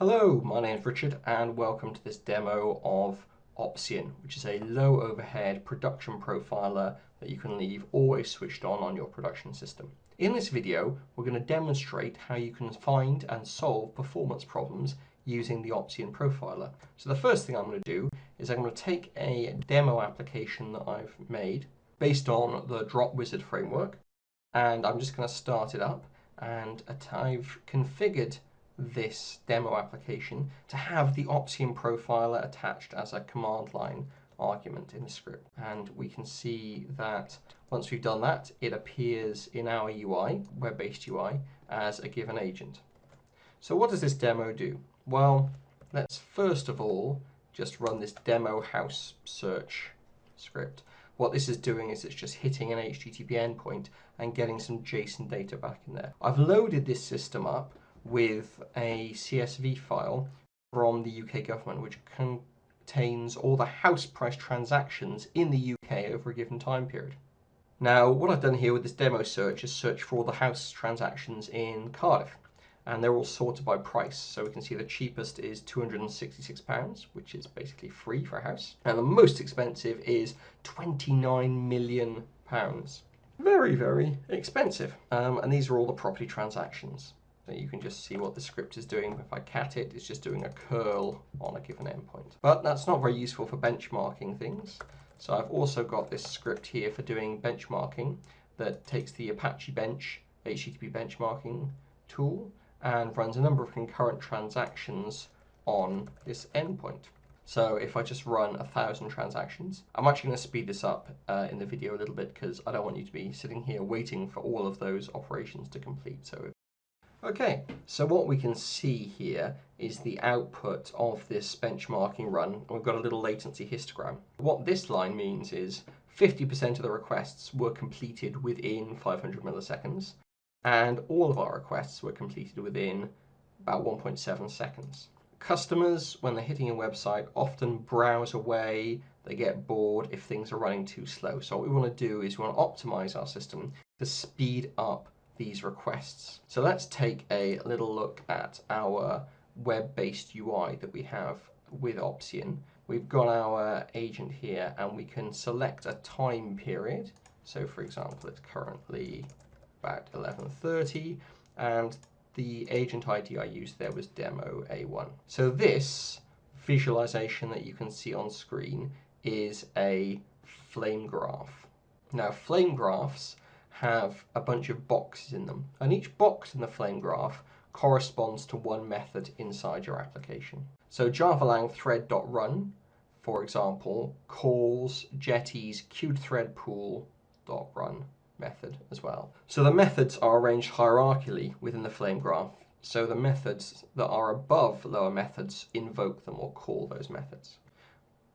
Hello, my name is Richard and welcome to this demo of Opsian, which is a low overhead production profiler that you can leave always switched on your production system. In this video, we're going to demonstrate how you can find and solve performance problems using the Opsian profiler. So the first thing I'm going to do is I'm going to take a demo application that I've made based on the Drop Wizard framework, and I'm just going to start it up, and I've configured this demo application to have the Opsian profiler attached as a command line argument in the script. And we can see that once we've done that, it appears in our UI, web-based UI, as a given agent. So what does this demo do? Well, let's first of all just run this demo house search script. What this is doing is it's just hitting an HTTP endpoint and getting some JSON data back in there. I've loaded this system up with a CSV file from the UK government, which contains all the house price transactions in the UK over a given time period. Now, what I've done here with this demo search is search for all the house transactions in Cardiff, and they're all sorted by price. So we can see the cheapest is £266, which is basically free for a house, and the most expensive is £29 million. Very, very expensive. And these are all the property transactions. So you can just see what the script is doing. If I cat it, it's just doing a curl on a given endpoint. But that's not very useful for benchmarking things. So I've also got this script here for doing benchmarking that takes the Apache Bench HTTP benchmarking tool and runs a number of concurrent transactions on this endpoint. So if I just run 1,000 transactions, I'm actually going to speed this up in the video a little bit because I don't want you to be sitting here waiting for all of those operations to complete. Okay, so what we can see here is the output of this benchmarking run. We've got a little latency histogram. What this line means is 50% of the requests were completed within 500 milliseconds, and all of our requests were completed within about 1.7 seconds. Customers, when they're hitting a website, often browse away, they get bored if things are running too slow. So what we want to do is we want to optimize our system to speed up these requests. So let's take a little look at our web-based UI that we have with Opsian. We've got our agent here and we can select a time period. So for example, it's currently about 11:30 and the agent ID I used there was demo A1. So this visualization that you can see on screen is a flame graph. Now flame graphs have a bunch of boxes in them, and each box in the flame graph corresponds to one method inside your application. So javalang thread.run, for example, calls Jetty's queuedThreadPool.run method as well. So the methods are arranged hierarchically within the flame graph, so the methods that are above lower methods invoke them or call those methods.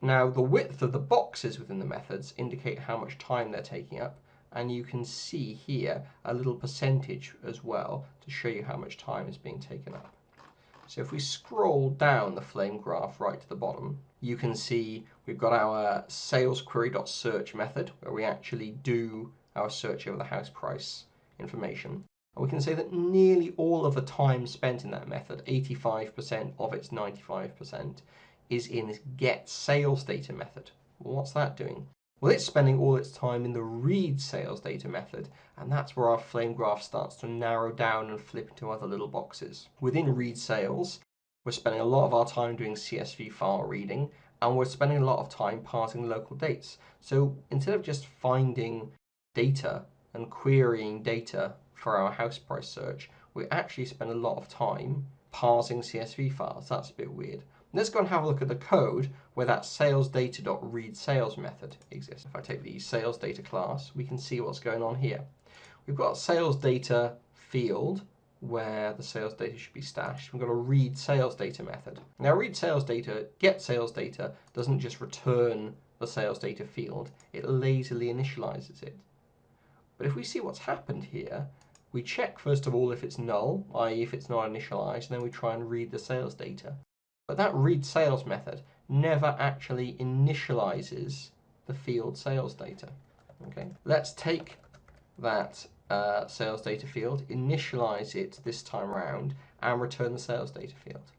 Now the width of the boxes within the methods indicate how much time they're taking up, and you can see here a little percentage as well to show you how much time is being taken up. So if we scroll down the flame graph right to the bottom, you can see we've got our salesQuery.search method where we actually do our search over the house price information. And we can say that nearly all of the time spent in that method, 85% of its 95%, is in this get sales data method. Well, what's that doing? Well, it's spending all its time in the read sales data method, and that's where our flame graph starts to narrow down and flip into other little boxes. Within read sales, we're spending a lot of our time doing CSV file reading, and we're spending a lot of time parsing local dates. So instead of just finding data and querying data for our house price search, we actually spend a lot of time parsing CSV files. That's a bit weird. Let's go and have a look at the code where that salesData.readSales method exists. If I take the sales data class, we can see what's going on here. We've got sales data field where the sales data should be stashed. We've got a read sales data method. Now read sales data, get sales data doesn't just return the sales data field, it lazily initializes it. But if we see what's happened here, we check first of all if it's null, i.e. if it's not initialized, and then we try and read the sales data. But that read sales method never actually initializes the field sales data. Okay, let's take that sales data field, initialize it this time around, and return the sales data field.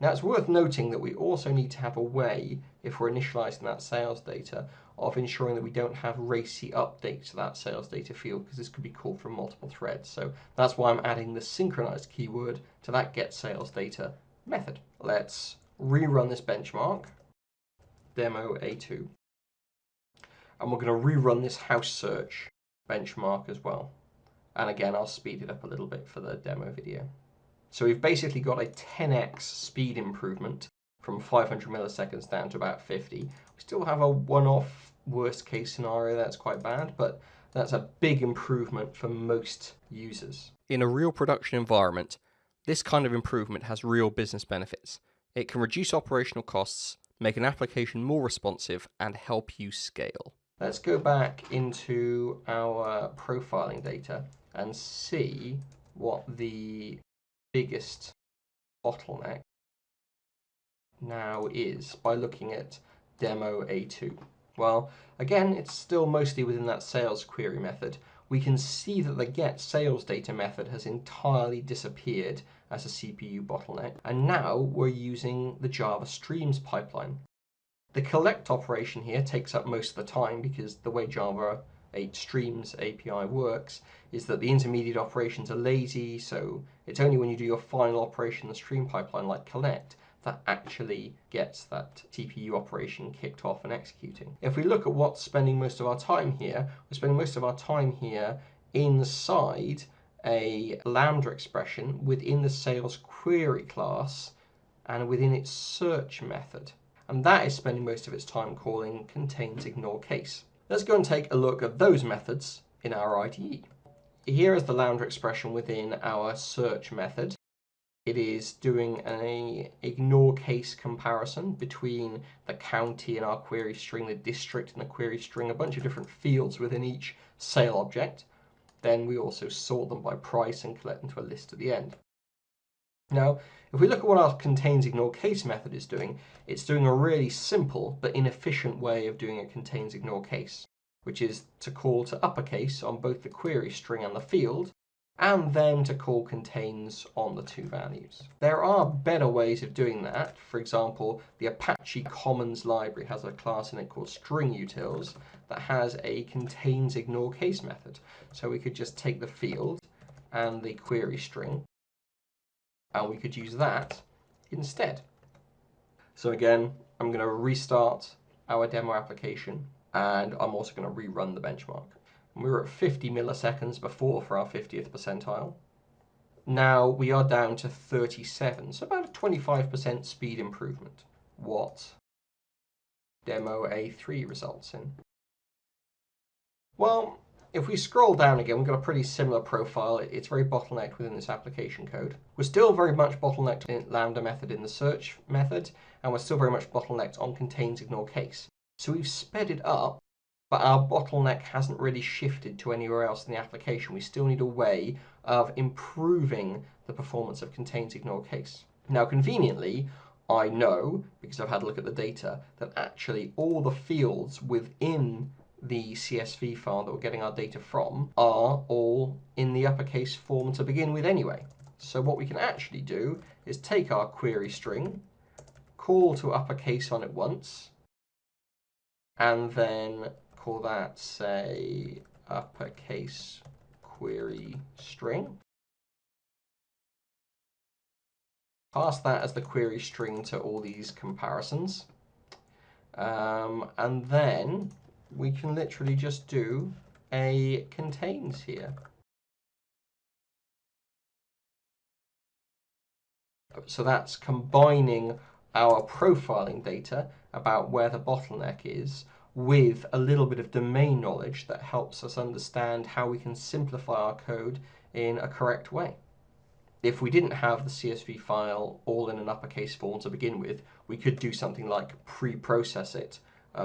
Now it's worth noting that we also need to have a way, if we're initializing that sales data, of ensuring that we don't have racy updates to that sales data field, because this could be called from multiple threads. So that's why I'm adding the synchronized keyword to that get sales data method. Let's rerun this benchmark, demo A2. And we're going to rerun this house search benchmark as well. And again, I'll speed it up a little bit for the demo video. So we've basically got a 10x speed improvement from 500 milliseconds down to about 50. We still have a one-off worst case scenario that's quite bad, but that's a big improvement for most users. In a real production environment, this kind of improvement has real business benefits. It can reduce operational costs, make an application more responsive, and help you scale. Let's go back into our profiling data and see what the biggest bottleneck now is by looking at demo A2. Well, again, it's still mostly within that sales query method. We can see that the get sales data method has entirely disappeared as a CPU bottleneck, and now we're using the Java Streams pipeline. The collect operation here takes up most of the time because the way Java 8 Streams API works is that the intermediate operations are lazy, so it's only when you do your final operation in the stream pipeline, like collect, that actually gets that TPU operation kicked off and executing. If we look at what's spending most of our time here, we're spending most of our time here inside a Lambda expression within the sales query class and within its search method. And that is spending most of its time calling contains ignore case. Let's go and take a look at those methods in our IDE. Here is the Lambda expression within our search method. It is doing an ignore case comparison between the county in our query string, the district in the query string, a bunch of different fields within each sale object. Then we also sort them by price and collect them to a list at the end. Now, if we look at what our contains ignore case method is doing, it's doing a really simple but inefficient way of doing a contains ignore case, which is to call to uppercase on both the query string and the field, and then to call contains on the two values. There are better ways of doing that. For example, the Apache Commons library has a class in it called stringutils that has a contains ignore case method. So we could just take the field and the query string, and we could use that instead. So again, I'm going to restart our demo application, and I'm also going to rerun the benchmark. We were at 50 milliseconds before for our 50th percentile. Now we are down to 37, so about a 25% speed improvement. What demo A3 results in? Well, if we scroll down again, we've got a pretty similar profile. It's very bottlenecked within this application code. We're still very much bottlenecked in Lambda method in the search method, and we're still very much bottlenecked on contains ignore case. So we've sped it up, but our bottleneck hasn't really shifted to anywhere else in the application. We still need a way of improving the performance of contains ignore case. Now, conveniently, I know, because I've had a look at the data, that actually all the fields within the CSV file that we're getting our data from are all in the uppercase form to begin with anyway. So what we can actually do is take our query string, call to uppercase on it once, and then call that, say, uppercase query string. Pass that as the query string to all these comparisons. And then we can literally just do a contains here. So that's combining our profiling data about where the bottleneck is with a little bit of domain knowledge that helps us understand how we can simplify our code in a correct way. If we didn't have the CSV file all in an uppercase form to begin with, we could do something like pre-process it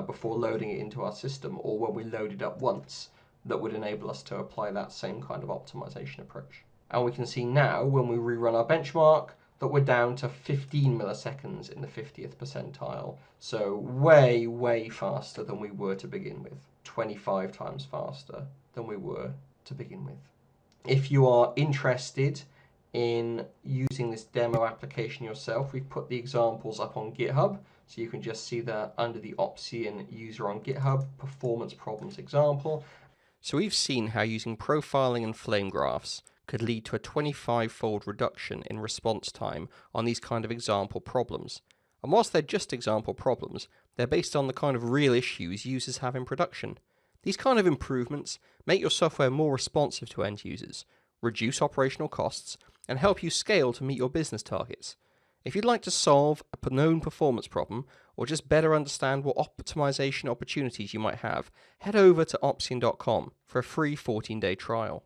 before loading it into our system, or when we load it up once, that would enable us to apply that same kind of optimization approach. And we can see now, when we rerun our benchmark, that we're down to 15 milliseconds in the 50th percentile. So way, way faster than we were to begin with. 25 times faster than we were to begin with. If you are interested in using this demo application yourself. We've put the examples up on GitHub, so you can just see that under the Opsian user on GitHub, performance problems example. So we've seen how using profiling and flame graphs could lead to a 25-fold reduction in response time on these kind of example problems. And whilst they're just example problems, they're based on the kind of real issues users have in production. These kind of improvements make your software more responsive to end users, reduce operational costs, and help you scale to meet your business targets. If you'd like to solve a known performance problem, or just better understand what optimization opportunities you might have, head over to opsian.com for a free 14-day trial.